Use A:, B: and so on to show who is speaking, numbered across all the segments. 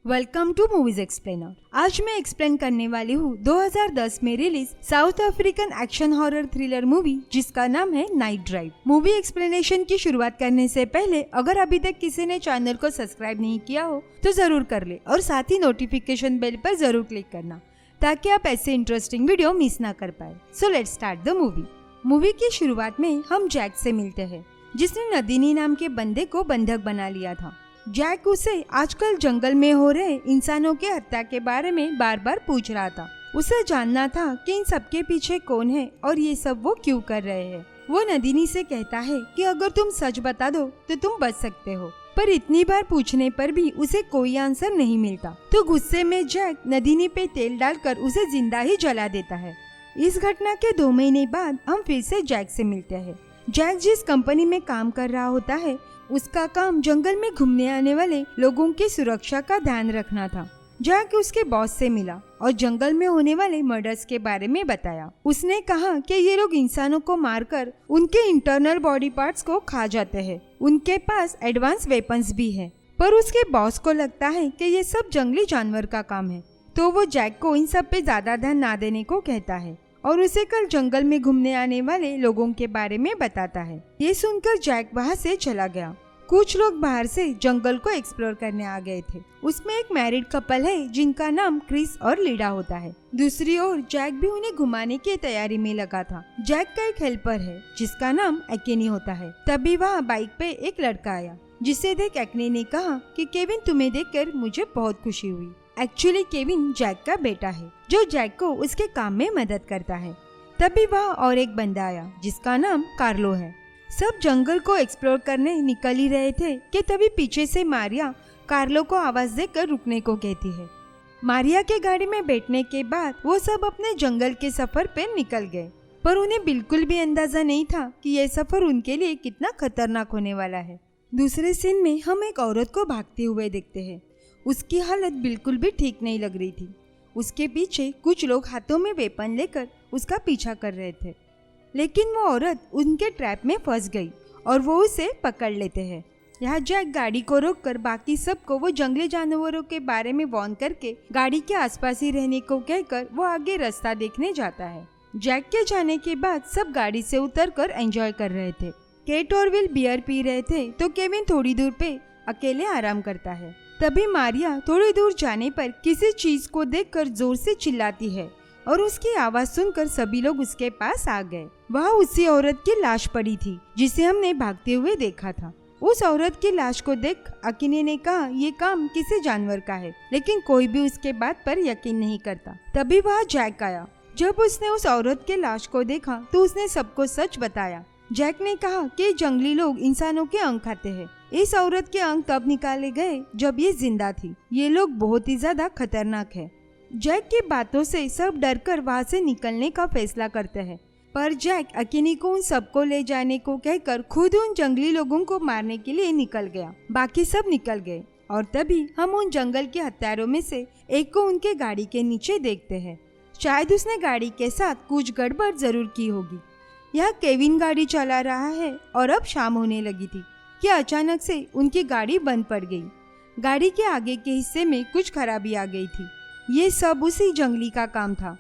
A: Welcome to movies explainer. आज मैं explain करने वाली हूँ 2010 में release south African action horror thriller movie जिसका नाम है नाइट ड्राइव। मूवी एक्सप्लेनेशन की शुरुआत करने से पहले अगर अभी तक किसी ने चैनल को सब्सक्राइब नहीं किया हो तो जरूर कर ले और साथ ही नोटिफिकेशन बेल पर जरूर क्लिक करना ताकि आप ऐसे इंटरेस्टिंग वीडियो मिस ना कर पाए। So let's start the movie. Movie की शुरुआत में हम जैक से मिलते हैं जिसने नदिनी नाम के बंदे को बंधक बना लिया था। जैक उसे आजकल जंगल में हो रहे इंसानों के हत्या के बारे में बार बार पूछ रहा था। उसे जानना था कि इन सबके पीछे कौन है और ये सब वो क्यों कर रहे हैं। वो नदिनी से कहता है कि अगर तुम सच बता दो तो तुम बच सकते हो, पर इतनी बार पूछने पर भी उसे कोई आंसर नहीं मिलता। तो गुस्से में जैक नदिनी पे तेल डालकर उसे जिंदा ही जला देता है। इस घटना के 2 महीने बाद हम फिर से जैक से मिलते हैं। जैक जिस कंपनी में काम कर रहा होता है उसका काम जंगल में घूमने आने वाले लोगों की सुरक्षा का ध्यान रखना था। जैक उसके बॉस से मिला और जंगल में होने वाले मर्डर्स के बारे में बताया। उसने कहा कि ये लोग इंसानों को मारकर उनके इंटरनल बॉडी पार्ट्स को खा जाते हैं। उनके पास एडवांस वेपन्स भी है, पर उसके बॉस को लगता है कि ये सब जंगली जानवर का काम है, तो वो जैक को इन सब पे ज्यादा ध्यान ना देने को कहता है और उसे कल जंगल में घूमने आने वाले लोगों के बारे में बताता है। ये सुनकर जैक वहाँ से चला गया। कुछ लोग बाहर से जंगल को एक्सप्लोर करने आ गए थे। उसमें एक मैरिड कपल है जिनका नाम क्रिस और लीडा होता है। दूसरी ओर जैक भी उन्हें घुमाने की तैयारी में लगा था। जैक का एक हेल्पर है जिसका नाम एकेनी होता है। तभी वहाँ बाइक पे एक लड़का आया जिसे देख एकेनी ने कहा कि केविन, तुम्हें देखकर मुझे बहुत खुशी हुई। एक्चुअली केविन जैक का बेटा है जो जैक को उसके काम में मदद करता है। तभी वहाँ और एक बंदा आया जिसका नाम कार्लो है। सब जंगल को एक्सप्लोर करने निकल ही रहे थे कि तभी पीछे से मारिया कार्लो को आवाज देकर रुकने को कहती है। मारिया के गाड़ी में बैठने के बाद वो सब अपने जंगल के सफर पे निकल गए, पर उन्हें बिल्कुल भी अंदाजा नहीं था कि ये सफर उनके लिए कितना खतरनाक होने वाला है। दूसरे सीन में हम एक औरत को भागते हुए देखते हैं। उसकी हालत बिल्कुल भी ठीक नहीं लग रही थी। उसके पीछे कुछ लोग हाथों में वेपन लेकर उसका पीछा कर रहे थे, लेकिन वो औरत उनके ट्रैप में फंस गई और वो उसे पकड़ लेते हैं। यहाँ जैक गाड़ी को रोककर बाकी सबको वो जंगली जानवरों के बारे में वार्न करके गाड़ी के आसपास ही रहने को कहकर वो आगे रास्ता देखने जाता है। जैक के जाने के बाद सब गाड़ी से उतरकर एंजॉय कर रहे थे। केट और विल बियर पी रहे थे तो केविन थोड़ी दूर पे अकेले आराम करता है। तभी मारिया थोड़ी दूर जाने पर किसी चीज को देखकर जोर से चिल्लाती है और उसकी आवाज सुनकर सभी लोग उसके पास आ गए। वह उसी औरत की लाश पड़ी थी जिसे हमने भागते हुए देखा था। उस औरत की लाश को देख अकेनी ने कहा ये काम किसी जानवर का है, लेकिन कोई भी उसके बात पर यकीन नहीं करता। तभी वह जैक आया। जब उसने उस औरत के लाश को देखा तो उसने सबको सच बताया। जैक ने कहा कि जंगली लोग इंसानों के अंग खाते हैं। इस औरत के अंग तब निकाले गए जब ये जिंदा थी। ये लोग बहुत ही ज्यादा खतरनाक है। जैक की बातों से सब डरकर वहाँ से निकलने का फैसला करते हैं, पर जैक अकेनी को उन सबको ले जाने को कहकर खुद उन जंगली लोगों को मारने के लिए निकल गया। बाकी सब निकल गए और तभी हम उन जंगल के हत्यारों में से एक को उनके गाड़ी के नीचे देखते हैं। शायद उसने गाड़ी के साथ कुछ गड़बड़ जरूर की होगी। यहाँ केविन गाड़ी चला रहा है और अब शाम होने लगी थी कि अचानक से उनकी गाड़ी बंद पड़ गई। गाड़ी के आगे के हिस्से में कुछ खराबी आ गई थी। ये सब उसी जंगली का काम था।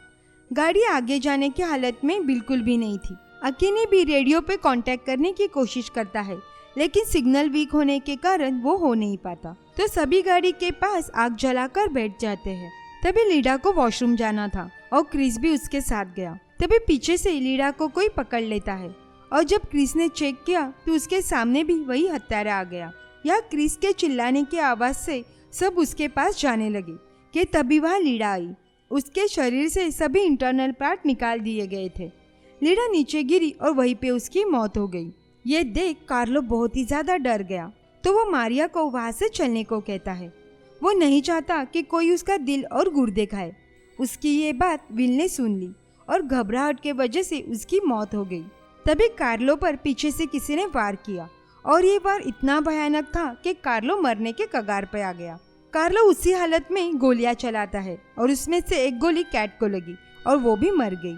A: गाड़ी आगे जाने की हालत में बिल्कुल भी नहीं थी। अकेनी भी रेडियो पे कांटेक्ट करने की कोशिश करता है, लेकिन सिग्नल वीक होने के कारण वो हो नहीं पाता। तो सभी गाड़ी के पास आग जलाकर बैठ जाते हैं। तभी लीडा को वॉशरूम जाना था और क्रिस भी उसके साथ गया। तभी पीछे से लीडा को कोई पकड़ लेता है और जब क्रिस ने चेक किया तो उसके सामने भी वही हत्यारा आ गया। यह क्रिस के चिल्लाने की आवाज से सब उसके पास जाने लगे कि तभी वह लीडा आई। उसके शरीर से सभी इंटरनल पार्ट निकाल दिए गए थे। लीडा नीचे गिरी और वहीं पे उसकी मौत हो गई। ये देख कार्लो बहुत ही ज्यादा डर गया, तो वो मारिया को वहाँ से चलने को कहता है। वो नहीं चाहता कि कोई उसका दिल और गुर्दे खाए। उसकी ये बात विल ने सुन ली और घबराहट के वजह से उसकी मौत हो गई। तभी कार्लो पर पीछे से किसी ने वार किया और ये वार इतना भयानक था कि कार्लो मरने के कगार पे आ गया। कार्लो उसी हालत में गोलियां चलाता है और उसमें से एक गोली कैट को लगी और वो भी मर गई।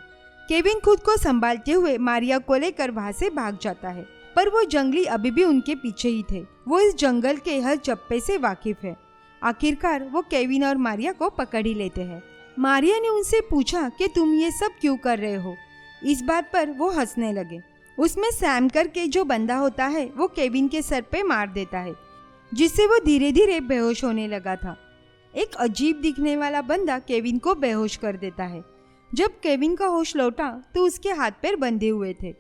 A: केविन खुद को संभालते हुए मारिया को लेकर वहाँ से भाग जाता है, पर वो जंगली अभी भी उनके पीछे ही थे। वो इस जंगल के हर चप्पे से वाकिफ है। आखिरकार वो केविन और मारिया को पकड़ ही लेते हैं। मारिया ने उनसे पूछा कि तुम ये सब क्यों कर रहे हो। इस बात पर वो हंसने लगे। उसमें सैम करके जो बंदा होता है वो केविन के सर पे मार देता है, जिससे वो धीरे धीरे बेहोश होने लगा था। एक अजीब दिखने वाला बंदा केविन को बेहोश कर देता है। जब केविन का होश लौटा तो उसके हाथ पैर बंधे हुए थे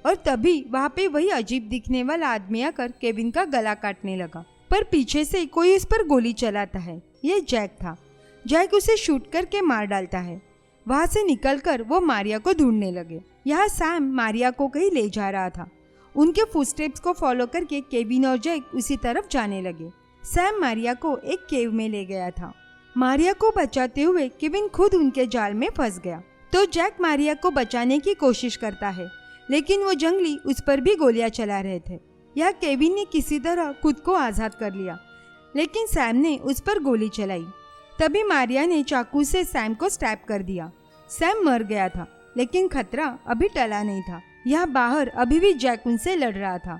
A: और तभी वहाँ पे वही अजीब दिखने वाला आदमी आकर केविन का गला काटने लगा, पर पीछे से कोई उस पर गोली चलाता है। ये जैक था। जैक उसे शूट करके मार डालता है। वहाँ से निकलकर वो मारिया को ढूंढने लगे। यहाँ सैम मारिया को कहीं ले जा रहा था। उनके फुटस्टेप्स को फॉलो करके केविन और जैक उसी तरफ जाने लगे। सैम मारिया को एक केव में ले गया था। मारिया को बचाते हुए केविन खुद उनके जाल में फंस गया, तो जैक मारिया को बचाने की कोशिश करता है, लेकिन वो जंगली उस पर भी गोलियां चला रहे थे। यह केविन ने किसी तरह खुद को आज़ाद कर लिया, लेकिन सैम ने उस पर गोली चलाई। तभी मारिया ने चाकू से सैम को स्टैब कर दिया। सैम मर गया था, लेकिन खतरा अभी टला नहीं था। यहाँ बाहर अभी भी जैक उनसे लड़ रहा था,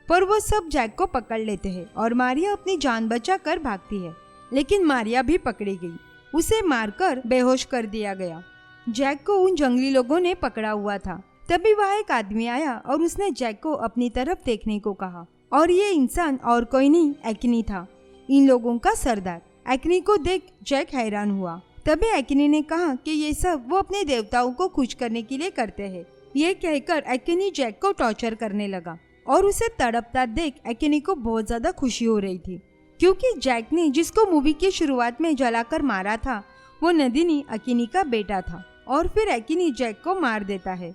A: पर वो सब जैक को पकड़ लेते हैं और मारिया अपनी जान बचाकर भागती है, लेकिन मारिया भी पकड़ी गई। उसे मारकर बेहोश कर दिया गया। जैक को उन जंगली लोगों ने पकड़ा हुआ था। तभी वहाँ एक आदमी आया और उसने जैक को अपनी तरफ देखने को कहा, और ये इंसान और कोई नहीं, एक्नी था, इन लोगों का सरदार। एक्नी को देख जैक हैरान हुआ। तभी एक्नी ने कहा कि ये सब वो अपने देवताओं को खुश करने के लिए करते हैं। ये कहकर एक्नी जैक को टॉर्चर करने लगा और उसे तड़पता देख एक्नी को बहुत ज्यादा खुशी हो रही थी, क्योंकि जैक ने जिसको मूवी की शुरुआत में जलाकर मारा था वो नदिनी अकिनी का बेटा था। और फिर अकिनी जैक को मार देता है।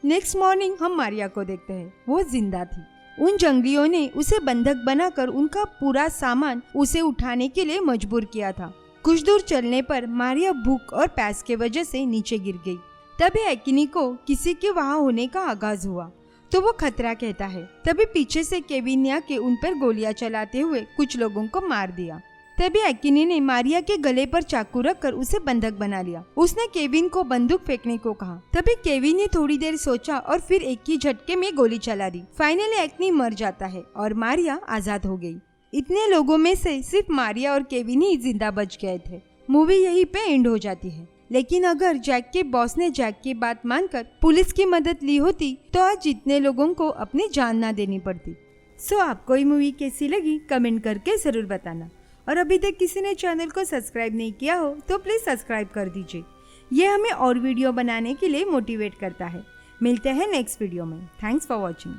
A: नेक्स्ट मॉर्निंग हम मारिया को देखते हैं। वो जिंदा थी। उन जंगलियों ने उसे बंधक बनाकर उनका पूरा सामान उसे उठाने के लिए मजबूर किया था। कुछ दूर चलने पर मारिया भूख और प्यास के वजह से नीचे गिर गई। तभी एक्नी को किसी के वहाँ होने का आगाज हुआ, तो वो खतरा कहता है। तभी पीछे से केविन ने आके उन पर गोलियां चलाते हुए कुछ लोगों को मार दिया। तभी एक्नी ने मारिया के गले पर चाकू रखकर उसे बंधक बना लिया। उसने केविन को बंदूक फेंकने को कहा। तभी केविन ने थोड़ी देर सोचा और फिर एक ही झटके में गोली चला दी। फाइनली एक्नी मर जाता है और मारिया आजाद हो गई। इतने लोगों में से सिर्फ मारिया और केविन ही जिंदा बच गए थे। मूवी यहीं पे एंड हो जाती है। लेकिन अगर जैक के बॉस ने जैक की बात मानकर पुलिस की मदद ली होती तो आज इतने लोगों को अपनी जान ना देनी पड़ती। सो आपको ये मूवी कैसी लगी कमेंट करके जरूर बताना। और अभी तक किसी ने चैनल को सब्सक्राइब नहीं किया हो तो प्लीज सब्सक्राइब कर दीजिए। ये हमें और वीडियो बनाने के लिए मोटिवेट करता है। मिलते हैं नेक्स्ट वीडियो में। Thanks for watching.